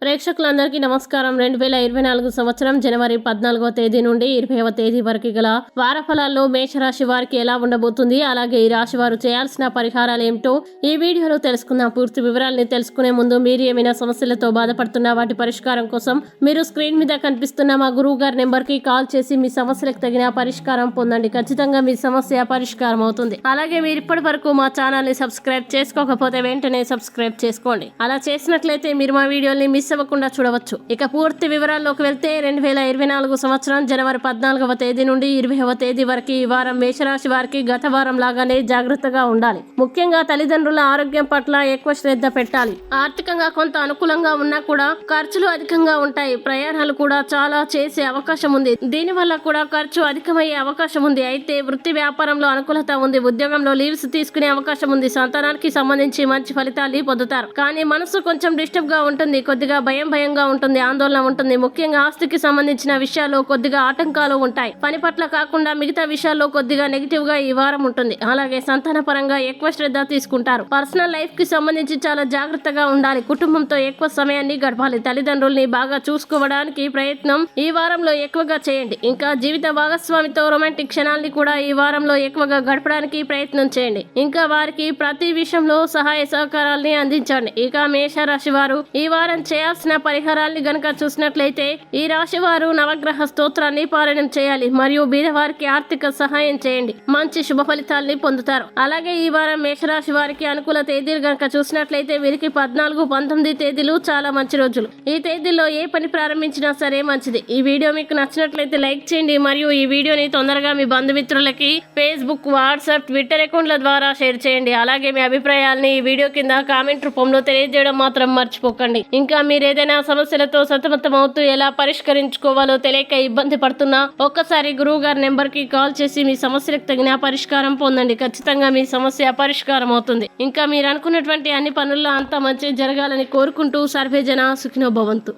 ప్రేక్షకులందరికీ నమస్కారం. 2024 సంవత్సరం జనవరి 14వ తేదీ నుండి 20వ తేదీ వరకు గల వారఫలాల్లో మేషరాశి వారికి ఎలా ఉండబోతుంది, అలాగే ఈ రాశి వారు చేయాల్సిన పరిహారాలు ఏమిటో ఈ వీడియోలో తెలుసుకుందాం. పూర్తి వివరాలని తెలుసుకునే ముందు మీరు ఏమైనా సమస్యలతో బాధపడుతున్న వాటి పరిష్కారం కోసం మీరు స్క్రీన్ మీద కనిపిస్తున్న మా గురువు గారి నెంబర్కి కాల్ చేసి మీ సమస్యలకు తగిన పరిష్కారం పొందండి. ఖచ్చితంగా మీ సమస్య పరిష్కారం అవుతుంది. అలాగే మీరు ఇప్పటి వరకు మా ఛానల్ని సబ్స్క్రైబ్ చేసుకోకపోతే వెంటనే సబ్స్క్రైబ్ చేసుకోండి. అలా చేసినట్లయితే మీరు మా వీడియోని మిస్ అవ్వకుండా చూడవచ్చు. ఇక పూర్తి వివరాల్లోకి వెళ్తే 2024 సంవత్సరం జనవరి 14వ తేదీ నుండి 20వ తేదీ వరకు ఈ వారం మేషరాశి వారికి గత వారం లాగానే జాగ్రత్తగా ఉండాలి. ముఖ్యంగా తల్లిదండ్రుల ఆరోగ్యం పట్ల ఎక్కువ శ్రద్ధ పెట్టాలి. ఆర్థికంగా కొంత అనుకూలంగా ఉన్నా కూడా ఖర్చులు అధికంగా ఉంటాయి. ప్రయాణాలు కూడా చాలా చేసే అవకాశం ఉంది. దీనివల్ల కూడా ఖర్చు అధికమయ్యే అవకాశం ఉంది. అయితే వృత్తి వ్యాపారంలో అనుకూలత ఉంది. ఉద్యోగంలో లీవ్స్ తీసుకునే అవకాశం ఉంది. సంతానానికి సంబంధించి మంచి ఫలితాలు పొందుతారు. కానీ మనసు కొంచెం డిస్టర్బ్ గా ఉంటుంది. కొద్దిగా భయంగా ఉంటుంది. ఆందోళన ఉంటుంది. ముఖ్యంగా ఆస్తికి సంబంధించిన విషయాల్లో కొద్దిగా ఆటంకాలు ఉంటాయి. పని పట్ల కాకుండా మిగతా విషయాల్లో కొద్దిగా నెగిటివ్ గా ఈ వారం ఉంటుంది. అలాగే సంతాన పరంగా ఎక్కువ శ్రద్ధ తీసుకుంటారు. పర్సనల్ లైఫ్ కి సంబంధించి చాలా జాగ్రత్తగా ఉండాలి. కుటుంబంతో ఎక్కువ సమయాన్ని గడపాలి. తల్లిదండ్రుల్ని బాగా చూసుకోవడానికి ప్రయత్నం ఈ వారంలో ఎక్కువగా చేయండి. ఇంకా జీవిత భాగస్వామితో రొమాంటిక్ క్షణాల్ని కూడా ఈ వారంలో ఎక్కువగా గడపడానికి ప్రయత్నం చేయండి. ఇంకా వారికి ప్రతి విషయంలో సహాయ సహకారాల్ని అందించండి. ఇక మేషరాశి వారు ఈ వారం చేయాల్సిన పరిహారాల్ని గనక చూసినట్లయితే ఈ రాశి వారు నవగ్రహ స్తోత్రాన్ని పారాయణం చేయాలి. మరియు బీదవారికి ఆర్థిక సహాయం చేయండి. మంచి శుభ ఫలితాల్ని పొందుతారు. అలాగే ఈ వారం మేషరాశి వారికి అనుకూల తేదీలు గనక చూసినట్లయితే వీరికి 14, 19 తేదీలు చాలా మంచి రోజులు. ఈ తేదీల్లో ఏ పని ప్రారంభించినా సరే మంచిది. ఈ వీడియో మీకు నచ్చినట్లయితే లైక్ చేయండి. మరియు ఈ వీడియోని తొందరగా మీ బంధుమిత్రులకి ఫేస్బుక్, వాట్సాప్, ట్విట్టర్ అకౌంట్ల ద్వారా షేర్ చేయండి. అలాగే మీ అభిప్రాయాల్ని ఈ వీడియో కింద కామెంట్ రూపంలో తెలియజేయడం మాత్రం మర్చిపోకండి. ఇంకా మీరు ఏదైనా సమస్యలతో సతమతం అవుతూ ఎలా పరిష్కరించుకోవాలో తెలియక ఇబ్బంది పడుతున్నా ఒక్కసారి గురువు గారి నెంబర్ కి కాల్ చేసి మీ సమస్యలకు తగిన పరిష్కారం పొందండి. ఖచ్చితంగా మీ సమస్య పరిష్కారం అవుతుంది. ఇంకా మీరు అనుకున్నటువంటి అన్ని పనుల్లో అంతా మంచి జరగాలని కోరుకుంటూ సర్వే జన సుఖినో భవంతు.